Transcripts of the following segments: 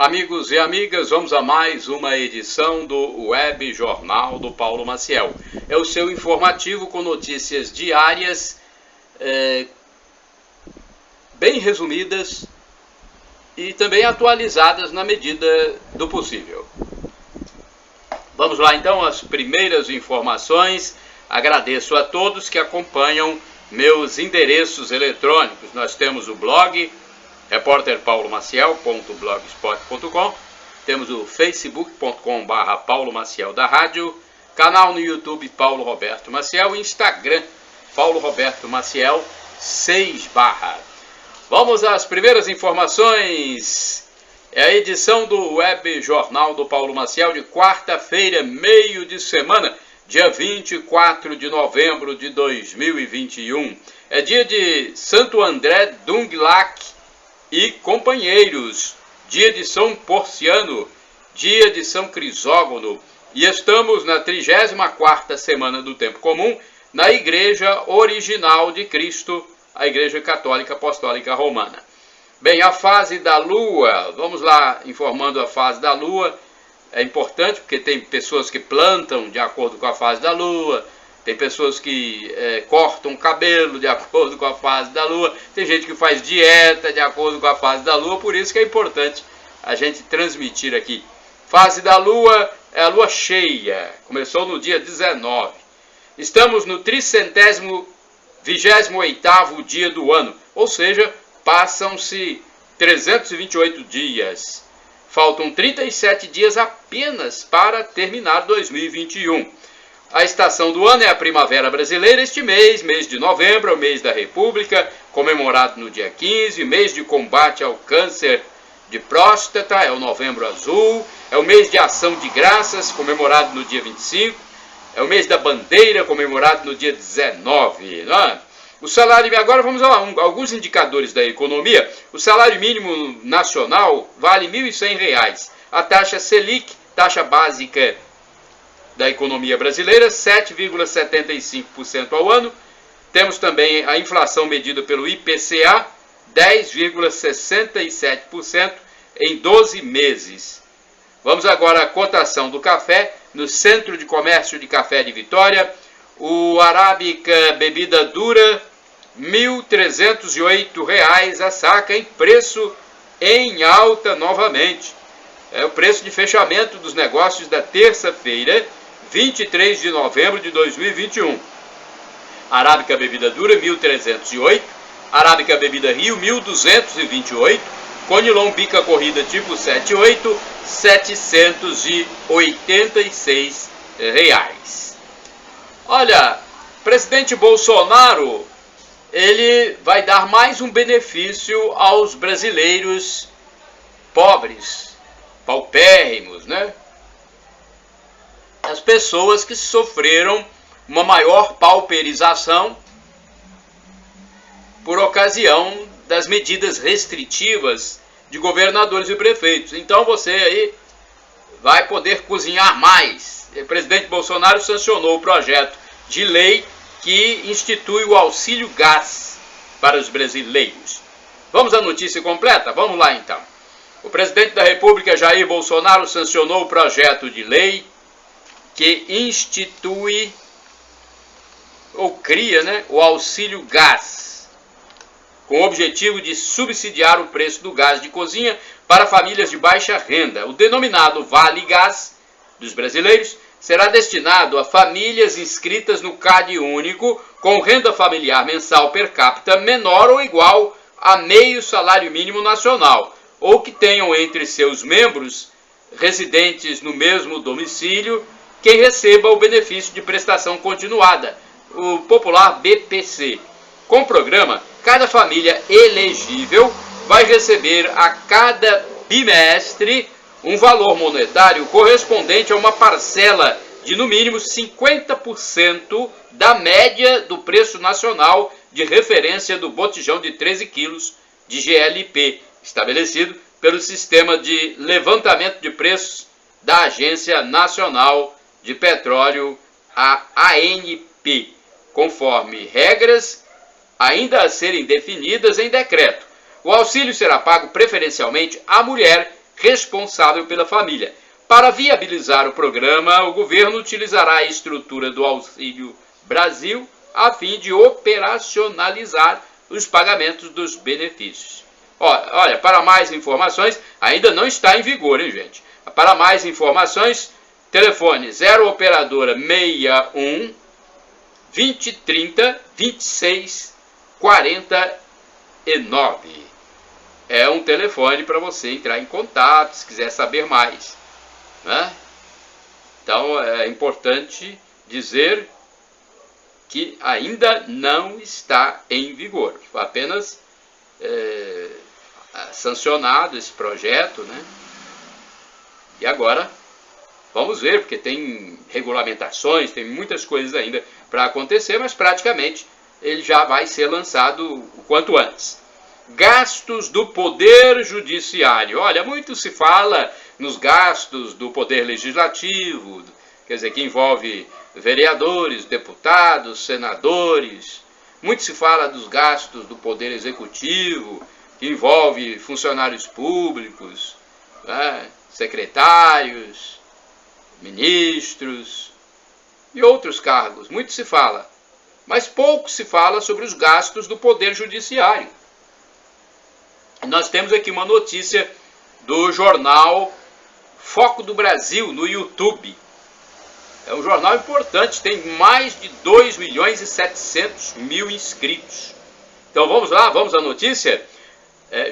Amigos e amigas, vamos a mais uma edição do Web Jornal do Paulo Maciel. É o seu informativo com notícias diárias, bem resumidas e também atualizadas na medida do possível. Vamos lá então às primeiras informações. Agradeço a todos que acompanham meus endereços eletrônicos. Nós temos o blog repórterpaulomaciel.blogspot.com, temos o facebook.com/Paulo Maciel da Rádio, canal no YouTube Paulo Roberto Maciel, Instagram Paulo Roberto Maciel 6/. Vamos às primeiras informações. É a edição do Web Jornal do Paulo Maciel de quarta-feira, meio de semana, dia 24 de novembro de 2021. É dia de Santo André Dunglac e companheiros, dia de São Porciano, dia de São Crisógono, e estamos na 34ª semana do Tempo Comum, na Igreja Original de Cristo, a Igreja Católica Apostólica Romana. Bem, a fase da Lua, vamos lá informando a fase da Lua, é importante porque tem pessoas que plantam de acordo com a fase da Lua, tem pessoas que cortam o cabelo de acordo com a fase da Lua, tem gente que faz dieta de acordo com a fase da Lua, por isso que é importante a gente transmitir aqui. Fase da Lua é a Lua cheia, começou no dia 19. Estamos no 328º dia do ano, ou seja, passam-se 328 dias. Faltam 37 dias apenas para terminar 2021. A estação do ano é a primavera brasileira. Este mês de novembro, é o mês da República, comemorado no dia 15, mês de combate ao câncer de próstata, é o Novembro Azul, é o mês de ação de graças, comemorado no dia 25, é o mês da bandeira, comemorado no dia 19, não é? O salário, agora vamos a alguns indicadores da economia. O salário mínimo nacional vale R$ 1.100. A taxa Selic, taxa básica da economia brasileira, 7,75% ao ano. Temos também a inflação medida pelo IPCA, 10,67% em 12 meses. Vamos agora à cotação do café no Centro de Comércio de Café de Vitória. O Arábica bebida dura, R$ 1.308 a saca, em preço em alta novamente. É o preço de fechamento dos negócios da terça-feira, 23 de novembro de 2021. Arábica bebida dura, 1.308. Arábica bebida Rio, 1.228. Conilon bica corrida tipo 78, R$ 786. Olha, presidente Bolsonaro, ele vai dar mais um benefício aos brasileiros pobres, paupérrimos, né? As pessoas que sofreram uma maior pauperização por ocasião das medidas restritivas de governadores e prefeitos. Então você aí vai poder cozinhar mais. O presidente Bolsonaro sancionou o projeto de lei que institui o auxílio gás para os brasileiros. Vamos à notícia completa? Vamos lá então. O presidente da República, Jair Bolsonaro, sancionou o projeto de lei que institui ou cria, o auxílio gás, com o objetivo de subsidiar o preço do gás de cozinha para famílias de baixa renda. O denominado Vale Gás dos brasileiros será destinado a famílias inscritas no CAD único com renda familiar mensal per capita menor ou igual a meio salário mínimo nacional, ou que tenham entre seus membros residentes no mesmo domicílio quem receba o benefício de prestação continuada, o popular BPC. Com o programa, cada família elegível vai receber a cada bimestre um valor monetário correspondente a uma parcela de no mínimo 50% da média do preço nacional de referência do botijão de 13 quilos de GLP, estabelecido pelo Sistema de Levantamento de Preços da Agência Nacional de Petróleo, a ANP, conforme regras ainda a serem definidas em decreto. O auxílio será pago preferencialmente à mulher responsável pela família. Para viabilizar o programa, o governo utilizará a estrutura do Auxílio Brasil a fim de operacionalizar os pagamentos dos benefícios. Olha, para mais informações, ainda não está em vigor, hein, gente? Para mais informações, telefone 0 operadora 61 2030 26 49. É um telefone para você entrar em contato, se quiser saber mais, né? Então é importante dizer que ainda não está em vigor, apenas sancionado esse projeto, né? E agora vamos ver, porque tem regulamentações, tem muitas coisas ainda para acontecer, mas praticamente ele já vai ser lançado o quanto antes. Gastos do Poder Judiciário. Olha, muito se fala nos gastos do Poder Legislativo, quer dizer, que envolve vereadores, deputados, senadores. Muito se fala dos gastos do Poder Executivo, que envolve funcionários públicos, né, secretários, ministros e outros cargos. Muito se fala, mas pouco se fala sobre os gastos do Poder Judiciário. Nós temos aqui uma notícia do jornal Foco do Brasil no YouTube. É um jornal importante, tem mais de 2.700.000 inscritos. Então vamos lá, vamos à notícia.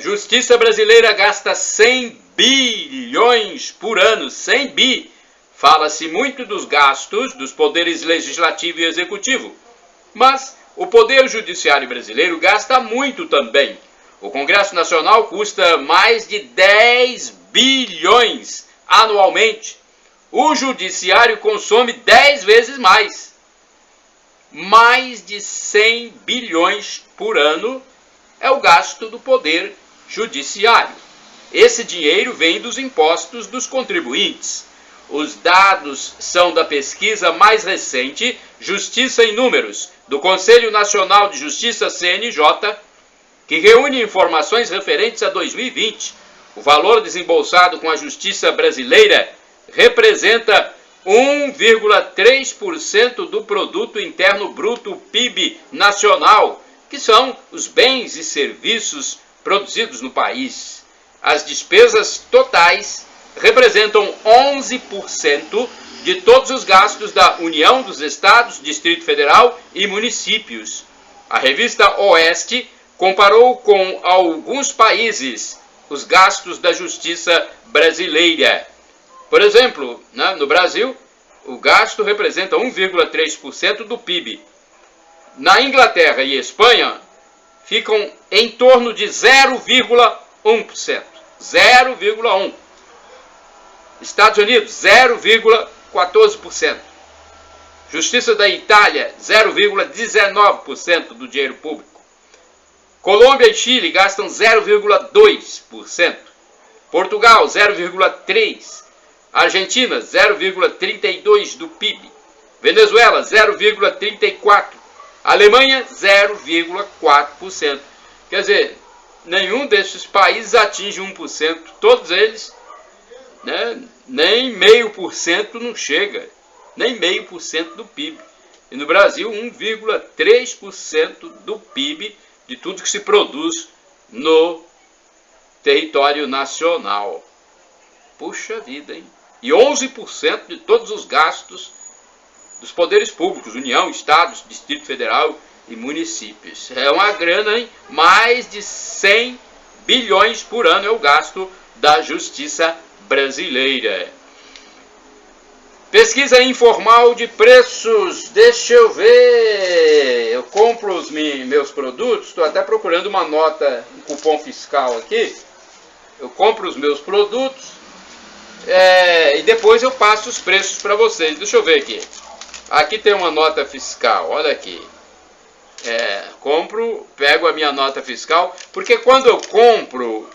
Justiça brasileira gasta 100 bilhões por ano, 100 bi. Fala-se muito dos gastos dos poderes legislativo e executivo, mas o Poder Judiciário brasileiro gasta muito também. O Congresso Nacional custa mais de 10 bilhões anualmente. O Judiciário consome 10 vezes mais. Mais de 100 bilhões por ano é o gasto do Poder Judiciário. Esse dinheiro vem dos impostos dos contribuintes. Os dados são da pesquisa mais recente, Justiça em Números, do Conselho Nacional de Justiça, CNJ, que reúne informações referentes a 2020. O valor desembolsado com a justiça brasileira representa 1,3% do Produto Interno Bruto PIB nacional, que são os bens e serviços produzidos no país. As despesas totais representam 11% de todos os gastos da União, dos Estados, Distrito Federal e municípios. A revista Oeste comparou com alguns países os gastos da justiça brasileira. Por exemplo, no Brasil, o gasto representa 1,3% do PIB. Na Inglaterra e Espanha, ficam em torno de 0,1%. 0,1%. Estados Unidos, 0,14%. Justiça da Itália, 0,19% do dinheiro público. Colômbia e Chile gastam 0,2%. Portugal, 0,3%. Argentina, 0,32% do PIB. Venezuela, 0,34%. Alemanha, 0,4%. Quer dizer, nenhum desses países atinge 1%. Todos eles, né, nem 0,5% não chega. Nem 0,5% do PIB. E no Brasil, 1,3% do PIB de tudo que se produz no território nacional. Puxa vida, hein? E 11% de todos os gastos dos poderes públicos, União, Estados, Distrito Federal e municípios. É uma grana, hein? Mais de 100 bilhões por ano é o gasto da justiça brasileira. Pesquisa informal de preços, deixa eu ver, eu compro os meus produtos, estou até procurando uma nota, um cupom fiscal aqui, eu compro os meus produtos e depois eu passo os preços para vocês. Deixa eu ver aqui, aqui tem uma nota fiscal, olha aqui, pego a minha nota fiscal, porque quando eu compro,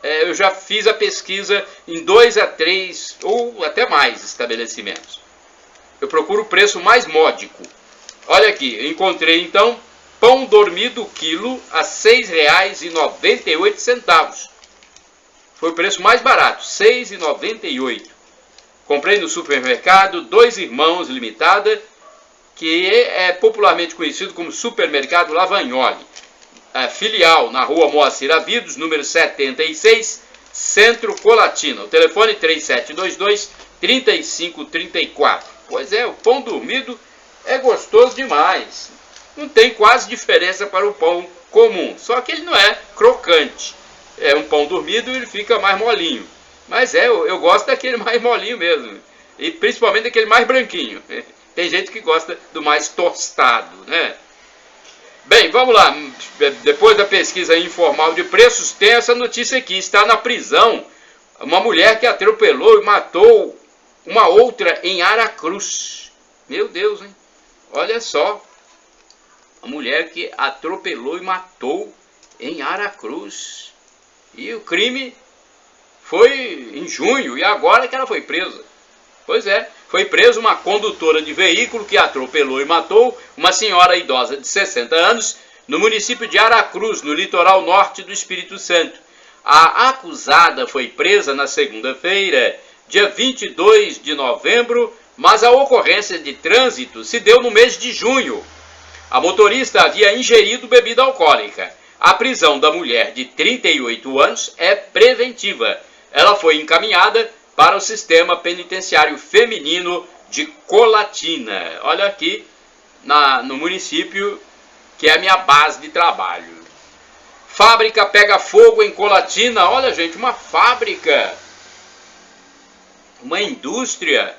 eu já fiz a pesquisa em 2 a 3 ou até mais estabelecimentos. Eu procuro o preço mais módico. Olha aqui, eu encontrei então pão dormido quilo a R$ 6,98. foi o preço mais barato, R$ 6,98. Comprei no supermercado Dois Irmãos Limitada, que é popularmente conhecido como Supermercado Lavagnoli. Filial na rua Moacir Avidos, número 76, Centro Colatina. O telefone 3722-3534. Pois é, o pão dormido é gostoso demais. Não tem quase diferença para o pão comum, só que ele não é crocante. É um pão dormido e ele fica mais molinho. Mas eu gosto daquele mais molinho mesmo. E principalmente daquele mais branquinho. Tem gente que gosta do mais tostado, né? Bem, vamos lá. Depois da pesquisa informal de preços, tem essa notícia aqui. Está na prisão uma mulher que atropelou e matou uma outra em Aracruz. Meu Deus, hein? Olha só. A mulher que atropelou e matou em Aracruz. E o crime foi em junho, e agora que ela foi presa. Pois é, foi presa uma condutora de veículo que atropelou e matou uma senhora idosa de 60 anos no município de Aracruz, no litoral norte do Espírito Santo. A acusada foi presa na segunda-feira, dia 22 de novembro, mas a ocorrência de trânsito se deu no mês de junho. A motorista havia ingerido bebida alcoólica. A prisão da mulher de 38 anos é preventiva. Ela foi encaminhada para o sistema penitenciário feminino de Colatina. Olha aqui no município que é a minha base de trabalho. Fábrica pega fogo em Colatina. Olha, gente, uma fábrica, uma indústria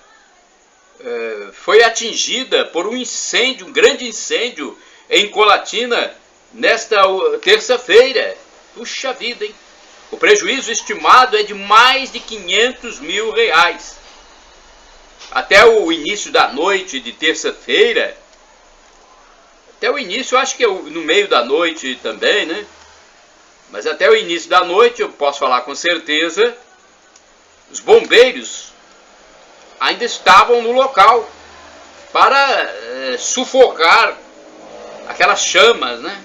foi atingida por um incêndio, um grande incêndio em Colatina nesta terça-feira. Puxa vida, hein? O prejuízo estimado é de mais de R$500 mil. Até o início da noite de terça-feira, até o início, acho que é no meio da noite também, né? Mas até o início da noite, eu posso falar com certeza, os bombeiros ainda estavam no local para sufocar aquelas chamas, né?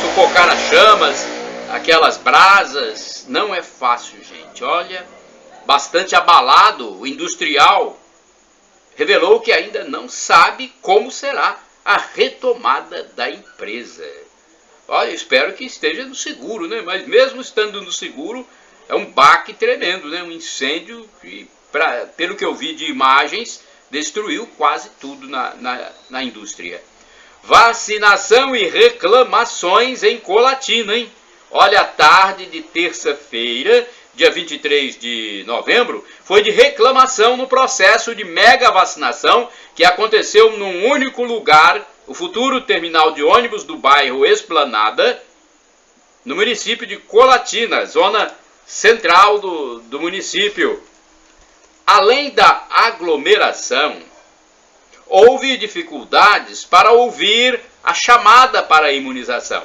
Sufocar as chamas, aquelas brasas. Não é fácil, gente. Olha, bastante abalado, o industrial revelou que ainda não sabe como será a retomada da empresa. Olha, espero que esteja no seguro, né? Mas mesmo estando no seguro, é um baque tremendo, né? Um incêndio que, pelo que eu vi de imagens, destruiu quase tudo na indústria. Vacinação e reclamações em Colatina, hein? Olha, a tarde de terça-feira, dia 23 de novembro, foi de reclamação no processo de mega vacinação que aconteceu num único lugar, o futuro terminal de ônibus do bairro Esplanada, no município de Colatina, zona central do município. Além da aglomeração, houve dificuldades para ouvir a chamada para a imunização.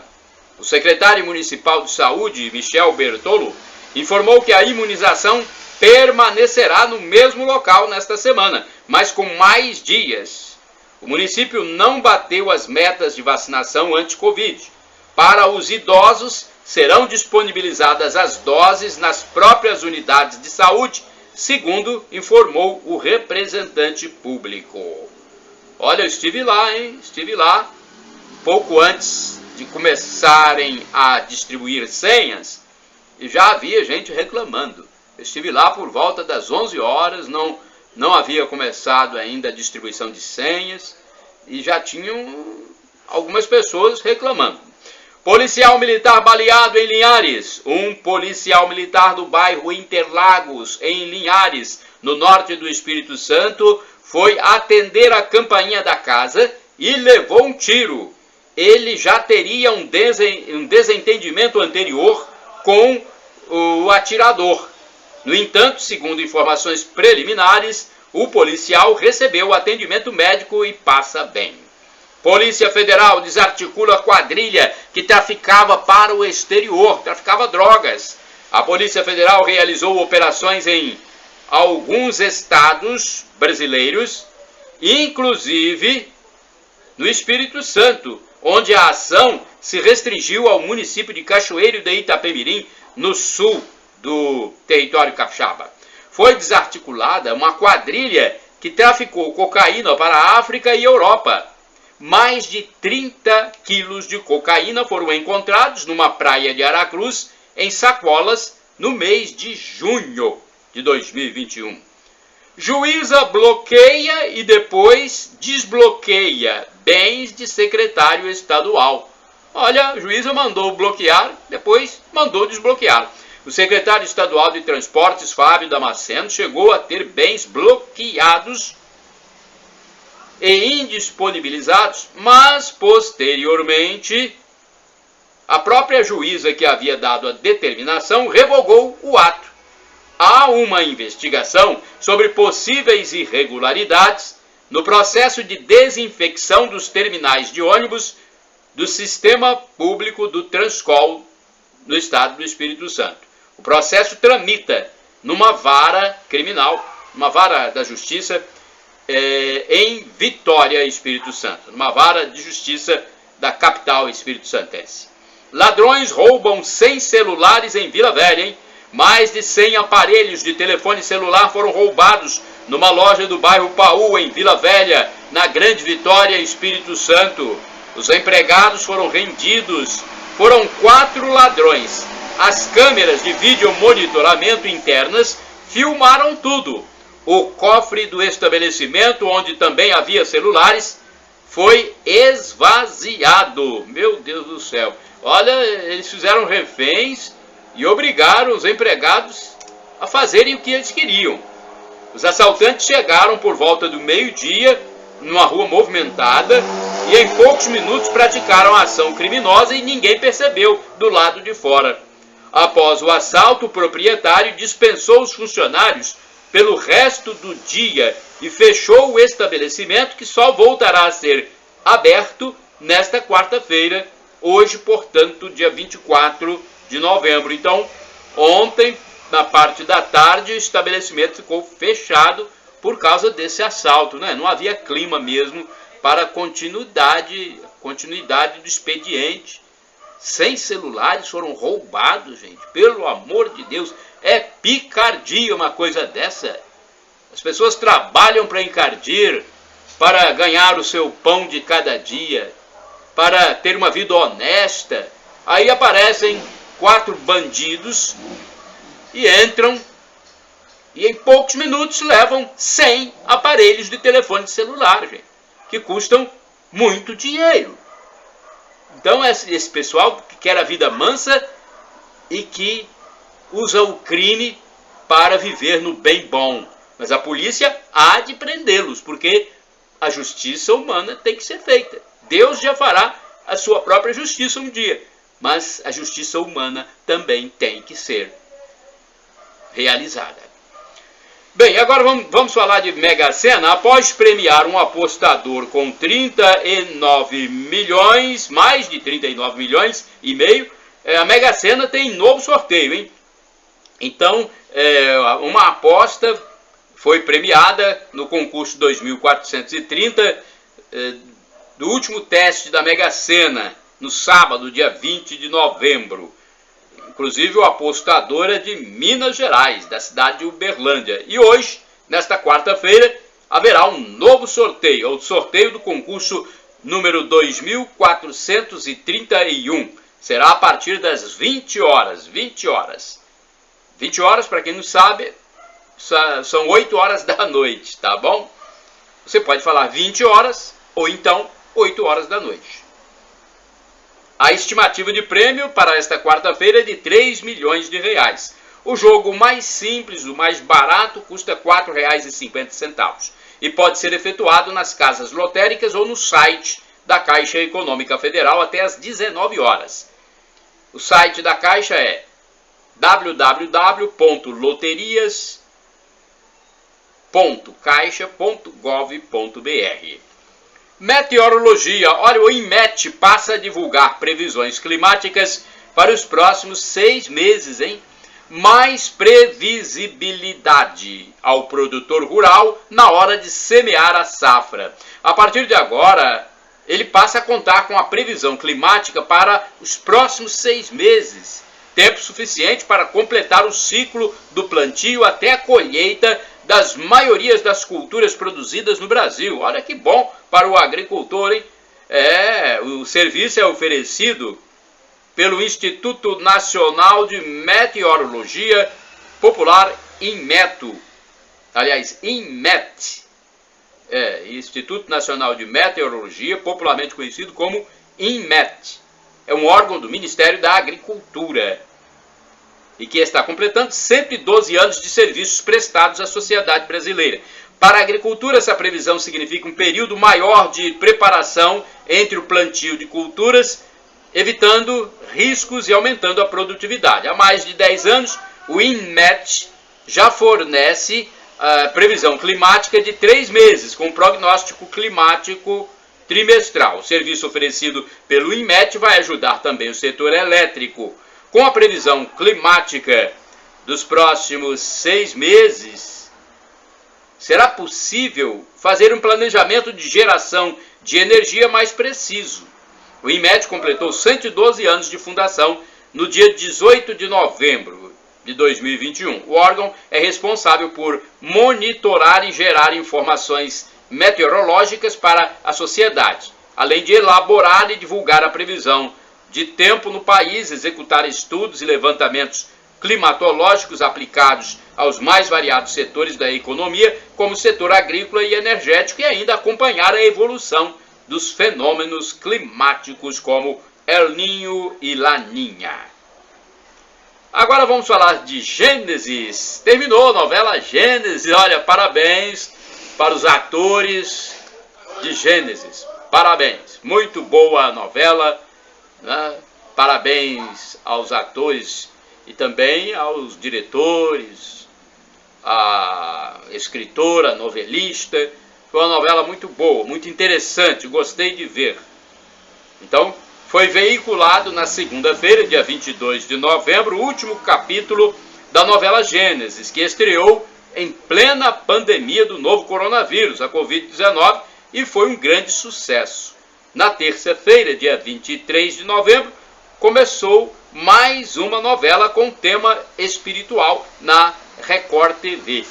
O secretário municipal de saúde, Michel Bertolo, informou que a imunização permanecerá no mesmo local nesta semana, mas com mais dias. O município não bateu as metas de vacinação anti-Covid. Para os idosos, serão disponibilizadas as doses nas próprias unidades de saúde, segundo informou o representante público. Olha, eu estive lá, hein? Estive lá pouco antes de começarem a distribuir senhas e já havia gente reclamando. Eu estive lá por volta das 11 horas, não havia começado ainda a distribuição de senhas e já tinham algumas pessoas reclamando. Policial militar baleado em Linhares. Um policial militar do bairro Interlagos, em Linhares, no norte do Espírito Santo, foi atender a campainha da casa e levou um tiro. Ele já teria um desentendimento anterior com o atirador. No entanto, segundo informações preliminares, o policial recebeu atendimento médico e passa bem. Polícia Federal desarticula a quadrilha que traficava para o exterior, traficava drogas. A Polícia Federal realizou operações em alguns estados brasileiros, inclusive no Espírito Santo, onde a ação se restringiu ao município de Cachoeiro de Itapemirim, no sul do território capixaba. Foi desarticulada uma quadrilha que traficou cocaína para a África e Europa. Mais de 30 quilos de cocaína foram encontrados numa praia de Aracruz, em sacolas, no mês de junho de 2021. Juíza bloqueia e depois desbloqueia bens de secretário estadual. Olha, a juíza mandou bloquear, depois mandou desbloquear. O secretário estadual de Transportes, Fábio Damasceno, chegou a ter bens bloqueados e indisponibilizados, mas posteriormente a própria juíza que havia dado a determinação revogou o ato. Há uma investigação sobre possíveis irregularidades no processo de desinfecção dos terminais de ônibus do Sistema Público do Transcol no estado do Espírito Santo. O processo tramita numa vara criminal, uma vara da justiça em Vitória, Espírito Santo, numa vara de justiça da capital espírito-santense. Ladrões roubam 100 celulares em Vila Velha, hein? Mais de 100 aparelhos de telefone celular foram roubados numa loja do bairro Paú, em Vila Velha, na Grande Vitória, Espírito Santo. Os empregados foram rendidos. Foram 4 ladrões. As câmeras de vídeo monitoramento internas filmaram tudo. O cofre do estabelecimento, onde também havia celulares, foi esvaziado. Meu Deus do céu. Olha, eles fizeram reféns e obrigaram os empregados a fazerem o que eles queriam. Os assaltantes chegaram por volta do meio-dia, numa rua movimentada, e em poucos minutos praticaram a ação criminosa e ninguém percebeu do lado de fora. Após o assalto, o proprietário dispensou os funcionários pelo resto do dia e fechou o estabelecimento, que só voltará a ser aberto nesta quarta-feira, hoje, portanto, dia 24 de novembro. Então, ontem, na parte da tarde, o estabelecimento ficou fechado por causa desse assalto, né? Não havia clima mesmo para a continuidade do expediente. 100 celulares foram roubados, gente. Pelo amor de Deus, é picardia uma coisa dessa. As pessoas trabalham para encardir, para ganhar o seu pão de cada dia, para ter uma vida honesta. Aí aparecem 4 bandidos e entram e em poucos minutos levam 100 aparelhos de telefone celular, gente, que custam muito dinheiro. Então esse pessoal que quer a vida mansa e que usa o crime para viver no bem bom. Mas a polícia há de prendê-los, porque a justiça humana tem que ser feita. Deus já fará a sua própria justiça um dia, mas a justiça humana também tem que ser realizada. Bem, agora vamos falar de Mega Sena. Após premiar um apostador com 39 milhões, mais de 39 milhões e meio, a Mega Sena tem novo sorteio, hein? Então, uma aposta foi premiada no concurso 2430 do último teste da Mega Sena, no sábado, dia 20 de novembro. Inclusive, o apostador é de Minas Gerais, da cidade de Uberlândia. E hoje, nesta quarta-feira, haverá um novo sorteio, o sorteio do concurso número 2431. Será a partir das 20 horas. 20 horas. 20 horas, para quem não sabe, são 8 horas da noite, tá bom? Você pode falar 20 horas ou então 8 horas da noite. A estimativa de prêmio para esta quarta-feira é de 3 milhões de reais. O jogo mais simples, o mais barato, custa R$ 4,50 e pode ser efetuado nas casas lotéricas ou no site da Caixa Econômica Federal até às 19 horas. O site da Caixa é www.loterias.caixa.gov.br. Meteorologia. Olha, o INMET passa a divulgar previsões climáticas para os próximos 6 meses, hein? Mais previsibilidade ao produtor rural na hora de semear a safra. A partir de agora, ele passa a contar com a previsão climática para os próximos 6 meses. tempo suficiente para completar o ciclo do plantio até a colheita das maiorias das culturas produzidas no Brasil. Olha que bom para o agricultor, hein? O serviço é oferecido pelo Instituto Nacional de Meteorologia Popular, INMET. Aliás, INMET. Instituto Nacional de Meteorologia, popularmente conhecido como INMET. É um órgão do Ministério da Agricultura e que está completando 112 anos de serviços prestados à sociedade brasileira. Para a agricultura, essa previsão significa um período maior de preparação entre o plantio de culturas, evitando riscos e aumentando a produtividade. Há mais de 10 anos, o INMET já fornece a previsão climática de 3 meses, com prognóstico climático trimestral. O serviço oferecido pelo INMET vai ajudar também o setor elétrico. Com a previsão climática dos próximos 6 meses, será possível fazer um planejamento de geração de energia mais preciso. O INMET completou 112 anos de fundação no dia 18 de novembro de 2021. O órgão é responsável por monitorar e gerar informações meteorológicas para a sociedade, além de elaborar e divulgar a previsão de tempo no país, executar estudos e levantamentos climatológicos aplicados aos mais variados setores da economia, como o setor agrícola e energético, e ainda acompanhar a evolução dos fenômenos climáticos como El Niño e Laninha. Agora vamos falar de Gênesis. Terminou a novela Gênesis. Olha, parabéns para os atores de Gênesis. Parabéns. Muito boa a novela, né? Parabéns aos atores e também aos diretores, a escritora, a novelista. Foi uma novela muito boa, muito interessante, gostei de ver. Então, foi veiculado na segunda-feira, dia 22 de novembro, o último capítulo da novela Gênesis, que estreou em plena pandemia do novo coronavírus, a Covid-19, e foi um grande sucesso. Na terça-feira, dia 23 de novembro, começou mais uma novela com tema espiritual na Record TV.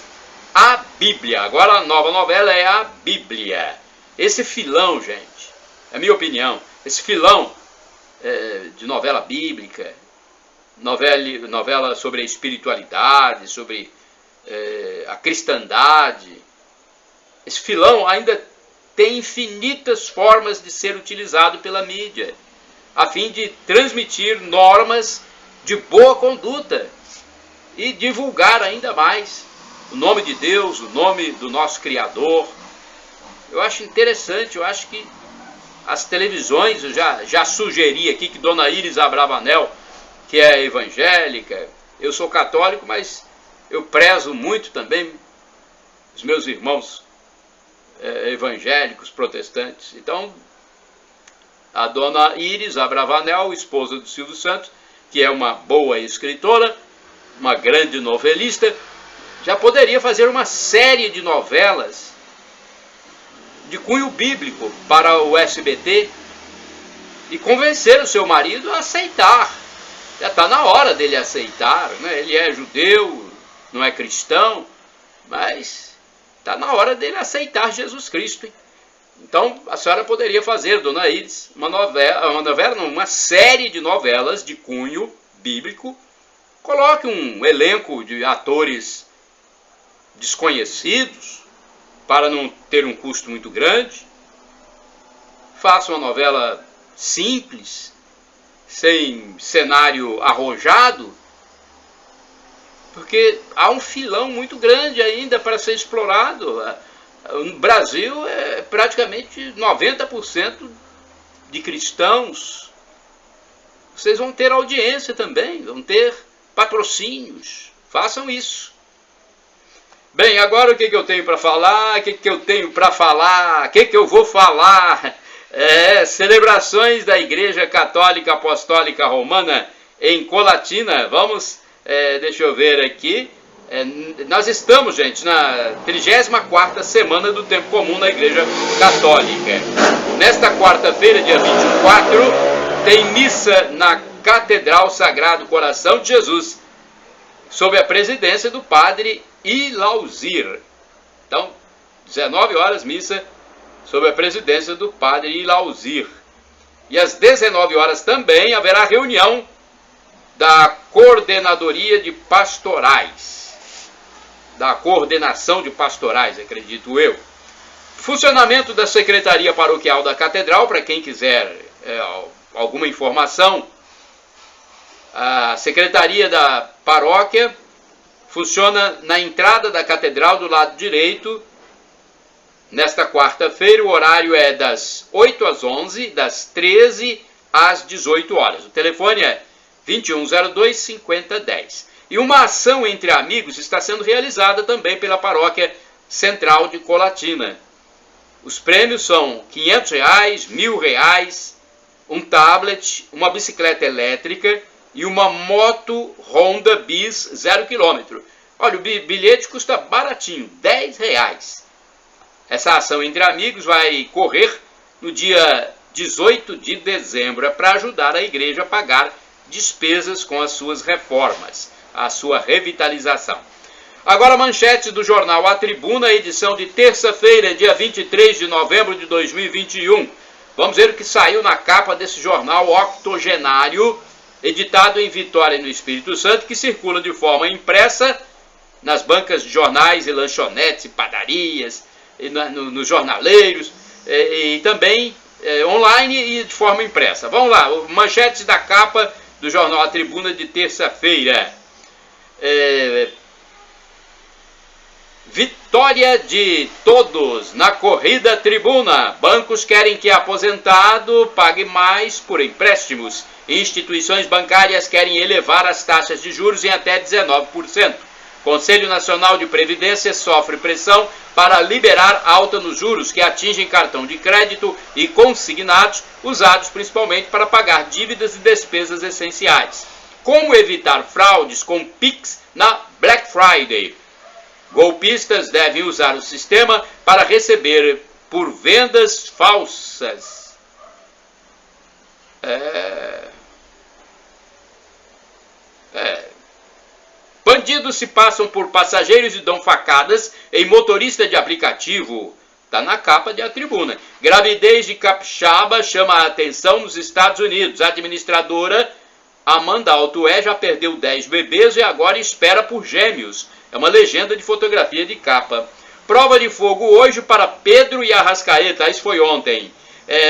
A Bíblia. Agora a nova novela é a Bíblia. Esse filão, gente, é a minha opinião, esse filão de novela bíblica, novela sobre a espiritualidade, sobre a cristandade, esse filão ainda tem infinitas formas de ser utilizado pela mídia, a fim de transmitir normas de boa conduta e divulgar ainda mais o nome de Deus, o nome do nosso Criador. Eu acho interessante, eu acho que as televisões, eu já sugeri aqui que Dona Iris Abravanel, que é evangélica, eu sou católico, mas eu prezo muito também os meus irmãos evangélicos, protestantes. Então, a Dona Iris Abravanel, esposa do Silvio Santos, que é uma boa escritora, uma grande novelista, já poderia fazer uma série de novelas de cunho bíblico para o SBT e convencer o seu marido a aceitar. Já está na hora dele aceitar, né? Ele é judeu, não é cristão, mas está na hora dele aceitar Jesus Cristo, hein? Então a senhora poderia fazer, Dona Iris, uma série de novelas de cunho bíblico. Coloque um elenco de atores desconhecidos, para não ter um custo muito grande. Faça uma novela simples, sem cenário arrojado, porque há um filão muito grande ainda para ser explorado. No Brasil é praticamente 90% de cristãos. Vocês vão ter audiência também, vão ter patrocínios. Façam isso. Bem, agora o que eu tenho para falar? O que eu tenho para falar? O que eu vou falar? Celebrações da Igreja Católica Apostólica Romana em Colatina. Vamos, deixa eu ver aqui. Nós estamos, gente, na 34ª semana do Tempo Comum na Igreja Católica. Nesta quarta-feira, dia 24, tem missa na Catedral Sagrado Coração de Jesus, sob a presidência do padre Ilauzir. Então, 19 horas, missa sob a presidência do padre Ilauzir. E às 19 horas também haverá reunião da Coordenadoria de Pastorais, da Coordenação de Pastorais, acredito eu. Funcionamento da Secretaria Paroquial da Catedral, para quem quiser alguma informação, a Secretaria da Paróquia funciona na entrada da Catedral do lado direito. Nesta quarta-feira, o horário é das 8 às 11, das 13 às 18 horas. O telefone é 2102-5010. E uma ação entre amigos está sendo realizada também pela Paróquia Central de Colatina. Os prêmios são R$500, R$1.000, um tablet, uma bicicleta elétrica e uma moto Honda Bis 0 km. Olha, o bilhete custa baratinho, R$10. Essa ação entre amigos vai correr no dia 18 de dezembro, para ajudar a igreja a pagar despesas com as suas reformas, a sua revitalização. Agora, manchetes do jornal A Tribuna, edição de terça-feira, dia 23 de novembro de 2021. Vamos ver o que saiu na capa desse jornal octogenário, editado em Vitória, no Espírito Santo, que circula de forma impressa nas bancas de jornais e lanchonetes e padarias, e nos jornaleiros, e também online e de forma impressa. Vamos lá, manchetes da capa do jornal A Tribuna de terça-feira. Vitória de todos na corrida Tribuna. Bancos querem que aposentado pague mais por empréstimos. Instituições bancárias querem elevar as taxas de juros em até 19%. Conselho Nacional de Previdência sofre pressão para liberar alta nos juros que atingem cartão de crédito e consignados, usados principalmente para pagar dívidas e despesas essenciais. Como evitar fraudes com Pix na Black Friday? Golpistas devem usar o sistema para receber por vendas falsas. Bandidos se passam por passageiros e dão facadas em motorista de aplicativo. Está na capa de A Tribuna. Gravidez de capixaba chama a atenção nos Estados Unidos. A administradora Amanda Altué já perdeu 10 bebês e agora espera por gêmeos. É uma legenda de fotografia de capa. Prova de fogo hoje para Pedro e Arrascaeta. Isso foi ontem.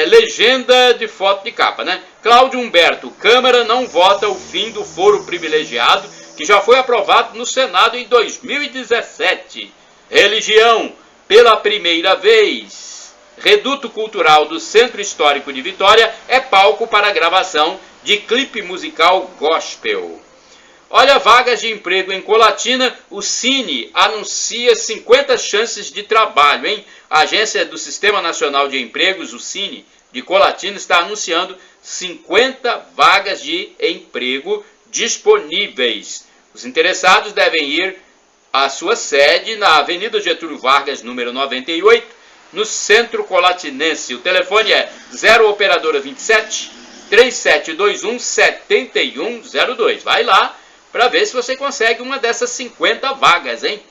Legenda de foto de capa, né? Cláudio Humberto. Câmara não vota o fim do foro privilegiado, que já foi aprovado no Senado em 2017. Religião. Pela primeira vez, Reduto Cultural do Centro Histórico de Vitória é palco para a gravação de clipe musical gospel. Olha, vagas de emprego em Colatina, o Cine anuncia 50 chances de trabalho, hein? A Agência do Sistema Nacional de Empregos, o Cine, de Colatina, está anunciando 50 vagas de emprego disponíveis. Os interessados devem ir à sua sede na Avenida Getúlio Vargas, número 98, no Centro Colatinense. O telefone é 0 operadora 27 3721 7102. Vai lá para ver se você consegue uma dessas 50 vagas, hein?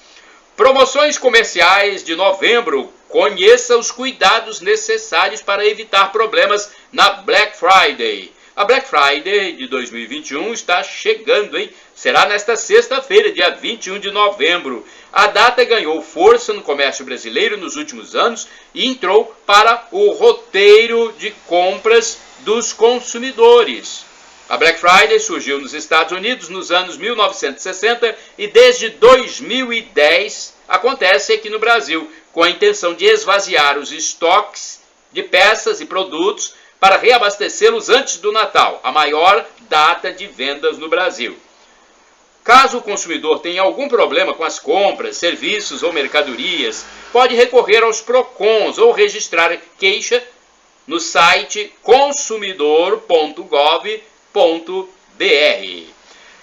Promoções comerciais de novembro. Conheça os cuidados necessários para evitar problemas na Black Friday. A Black Friday de 2021 está chegando, hein? Será nesta sexta-feira, dia 21 de novembro. A data ganhou força no comércio brasileiro nos últimos anos e entrou para o roteiro de compras dos consumidores. A Black Friday surgiu nos Estados Unidos nos anos 1960 e desde 2010 acontece aqui no Brasil, com a intenção de esvaziar os estoques de peças e produtos para reabastecê-los antes do Natal, a maior data de vendas no Brasil. Caso o consumidor tenha algum problema com as compras, serviços ou mercadorias, pode recorrer aos PROCONs ou registrar queixa no site consumidor.gov.br.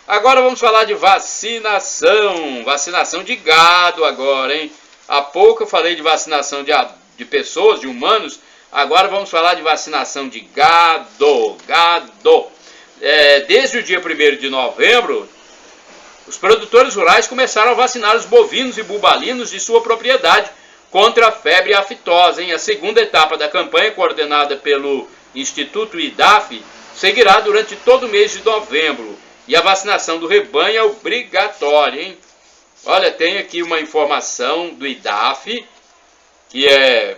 Agora vamos falar de vacinação. Vacinação de gado agora, hein? Há pouco eu falei de vacinação de pessoas, de humanos. Agora vamos falar de vacinação de gado. desde o dia 1º de novembro, os produtores rurais começaram a vacinar os bovinos e bubalinos de sua propriedade contra a febre aftosa. A segunda etapa da campanha, coordenada pelo Instituto IDAF, seguirá durante todo o mês de novembro. E a vacinação do rebanho é obrigatória, hein? Olha, tem aqui uma informação do IDAF, que é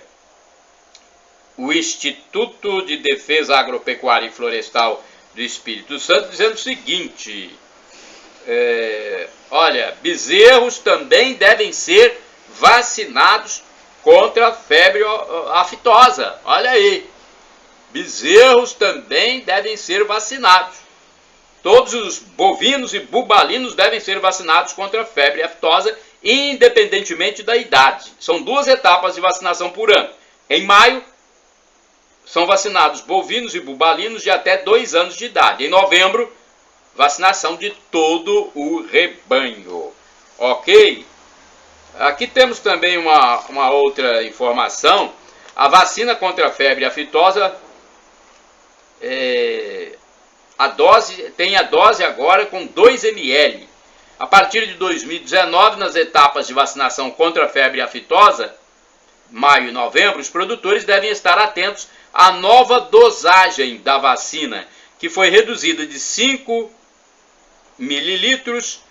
o Instituto de Defesa Agropecuária e Florestal do Espírito Santo, dizendo o seguinte: olha, bezerros também devem ser vacinados contra a febre aftosa. Olha aí, bezerros também devem ser vacinados. Todos os bovinos e bubalinos devem ser vacinados contra a febre aftosa, independentemente da idade. São 2 etapas de vacinação por ano. Em maio, são vacinados bovinos e bubalinos de até 2 anos de idade. Em novembro, vacinação de todo o rebanho. Ok? Aqui temos também uma outra informação. A vacina contra a febre aftosa, tem a dose agora com 2 ml. A partir de 2019, nas etapas de vacinação contra a febre aftosa, maio e novembro, os produtores devem estar atentos à nova dosagem da vacina, que foi reduzida de 5 mililitros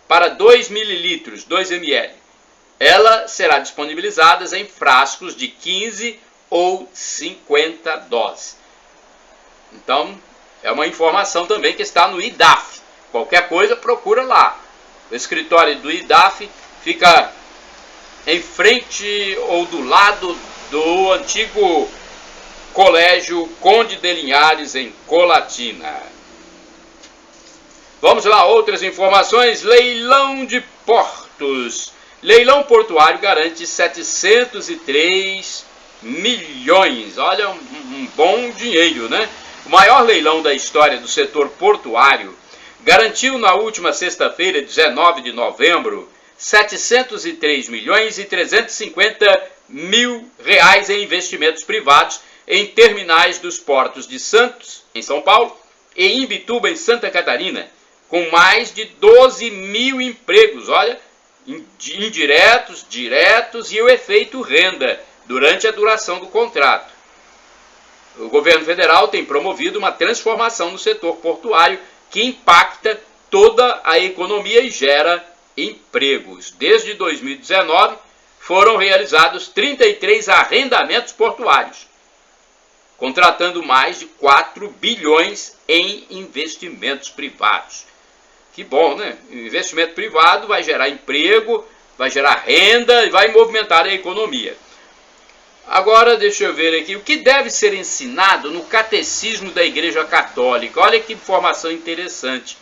para 2 mililitros, 2 ml. Ela será disponibilizada em frascos de 15 ou 50 doses. Então, é uma informação também que está no IDAF. Qualquer coisa, procura lá. O escritório do IDAF fica em frente ou do lado do antigo Colégio Conde de Linhares, em Colatina. Vamos lá, outras informações. Leilão de portos. Leilão portuário garante 703 milhões. Olha, um bom dinheiro, né? O maior leilão da história do setor portuário garantiu na última sexta-feira, 19 de novembro, 703 milhões e 350 mil reais em investimentos privados em terminais dos portos de Santos, em São Paulo, e Imbituba, em Santa Catarina, com mais de 12 mil empregos, olha, indiretos, diretos e o efeito renda durante a duração do contrato. O governo federal tem promovido uma transformação no setor portuário que impacta toda a economia e gera empregos. Desde 2019, foram realizados 33 arrendamentos portuários, contratando mais de 4 bilhões em investimentos privados. Que bom, né? O investimento privado vai gerar emprego, vai gerar renda e vai movimentar a economia. Agora, deixa eu ver aqui, o que deve ser ensinado no Catecismo da Igreja Católica? Olha que informação interessante.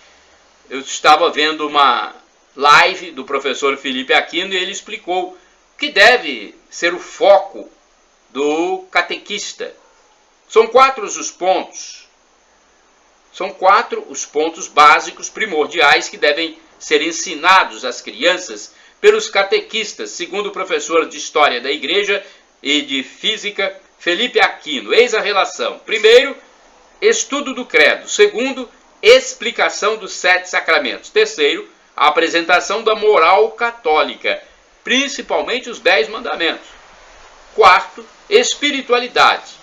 Eu estava vendo uma live do professor Felipe Aquino e ele explicou o que deve ser o foco do catequista. São 4 os pontos. São 4 os pontos básicos, primordiais, que devem ser ensinados às crianças pelos catequistas, segundo o professor de História da Igreja e de Física, Felipe Aquino. Eis a relação. Primeiro, estudo do credo. Segundo, explicação dos 7 sacramentos. Terceiro, a apresentação da moral católica, principalmente os 10 mandamentos. Quarto, espiritualidade.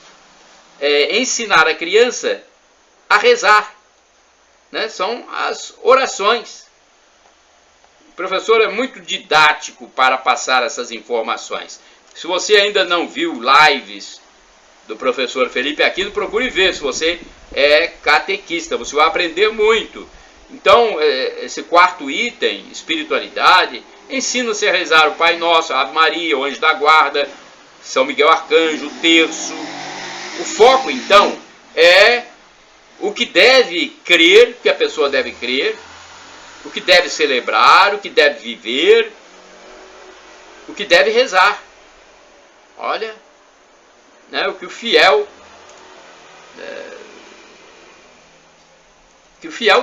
Ensinar a criança a rezar, né? São as orações. O professor é muito didático para passar essas informações. Se você ainda não viu lives do professor Felipe Aquino, procure ver. Se você é catequista, você vai aprender muito. Então, esse 4º item, espiritualidade, ensina-se a rezar o Pai Nosso, a Ave Maria, o Anjo da Guarda, São Miguel Arcanjo, o terço. O foco, então, é o que deve crer, que a pessoa deve crer, o que deve celebrar, o que deve viver, o que deve rezar. Olha, né, o que o fiel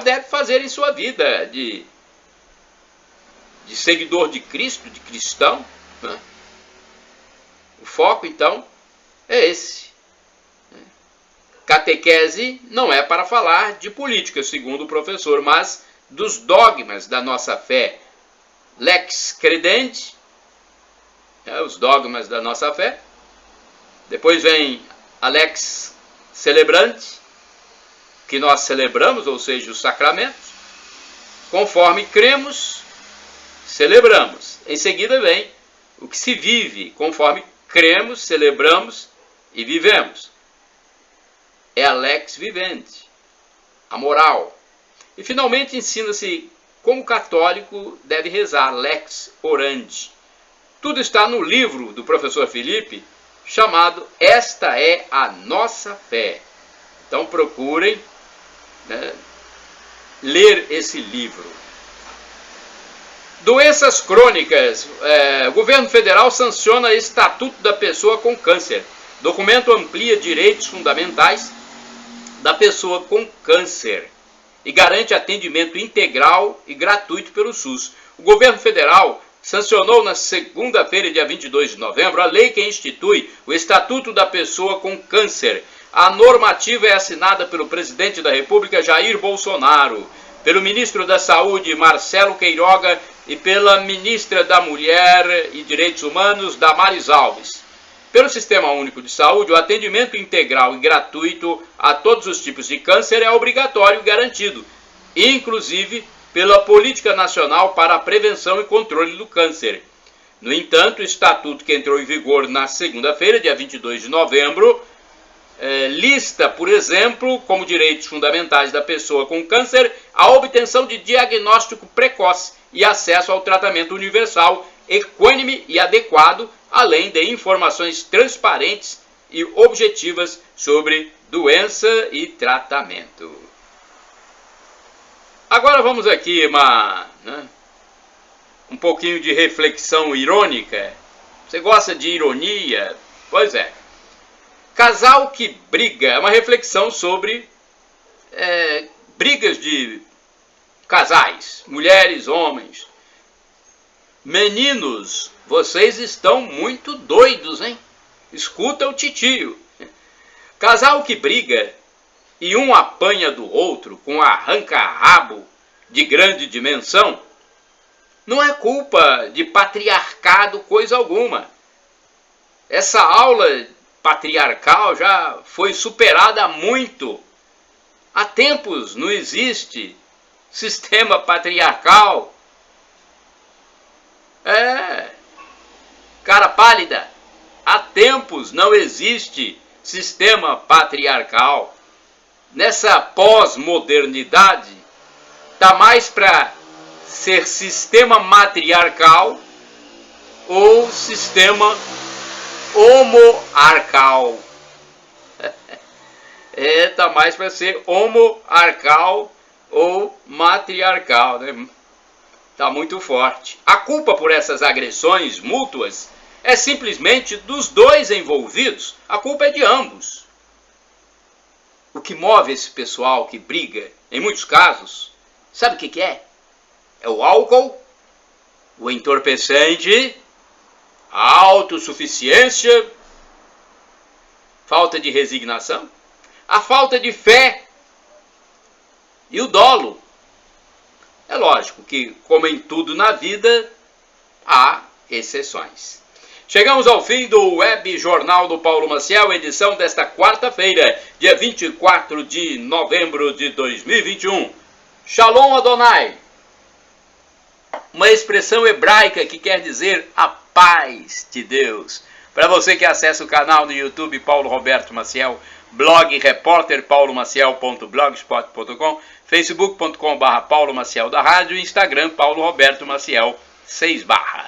deve fazer em sua vida de seguidor de Cristo, de cristão, né? O foco, então, é esse. catequese não é para falar de política, segundo o professor, mas dos dogmas da nossa fé. Lex credendi, os dogmas da nossa fé. Depois vem a lex celebrandi, que nós celebramos, ou seja, os sacramentos. Conforme cremos, celebramos. Em seguida vem o que se vive, conforme cremos, celebramos e vivemos. É a lex vivendi, a moral. E finalmente ensina-se como o católico deve rezar, lex orandi. Tudo está no livro do professor Felipe, chamado Esta é a Nossa Fé. Então procurem, né, ler esse livro. Doenças crônicas. O governo federal sanciona Estatuto da Pessoa com Câncer. Documento amplia direitos fundamentais da pessoa com câncer e garante atendimento integral e gratuito pelo SUS. O governo federal sancionou na segunda-feira, dia 22 de novembro, a lei que institui o Estatuto da Pessoa com Câncer. A normativa é assinada pelo presidente da República, Jair Bolsonaro, pelo ministro da Saúde, Marcelo Queiroga, e pela ministra da Mulher e Direitos Humanos, Damares Alves. Pelo Sistema Único de Saúde, o atendimento integral e gratuito a todos os tipos de câncer é obrigatório e garantido, inclusive pela Política Nacional para a Prevenção e Controle do Câncer. No entanto, o Estatuto, que entrou em vigor na segunda-feira, dia 22 de novembro, lista, por exemplo, como direitos fundamentais da pessoa com câncer, a obtenção de diagnóstico precoce e acesso ao tratamento universal, equânime e adequado, além de informações transparentes e objetivas sobre doença e tratamento. Agora vamos aqui um pouquinho de reflexão irônica. Você gosta de ironia? Pois é. Casal que briga é uma reflexão sobre brigas de casais, mulheres, homens. Meninos, vocês estão muito doidos, hein? Escuta o titio. Casal que briga e um apanha do outro com arranca-rabo de grande dimensão, não é culpa de patriarcado coisa alguma. Essa aula patriarcal já foi superada há muito. Há tempos não existe sistema patriarcal. Cara pálida, há tempos não existe sistema patriarcal. Nessa pós-modernidade, está mais para ser sistema matriarcal ou sistema homoarcal. Está mais para ser homoarcal ou matriarcal, né? Está muito forte. A culpa por essas agressões mútuas é simplesmente dos dois envolvidos. A culpa é de ambos. O que move esse pessoal que briga, em muitos casos, sabe o que é? É o álcool, o entorpecente, a autossuficiência, falta de resignação, a falta de fé e o dolo. É lógico que, como em tudo na vida, há exceções. Chegamos ao fim do Web Jornal do Paulo Maciel, edição desta quarta-feira, dia 24 de novembro de 2021. Shalom Adonai, uma expressão hebraica que quer dizer a paz de Deus. Para você que acessa o canal no YouTube Paulo Roberto Maciel, blog repórter paulomaciel.blogspot.com, facebook.com/Paulo Maciel da Rádio e Instagram Paulo Roberto Maciel 6/.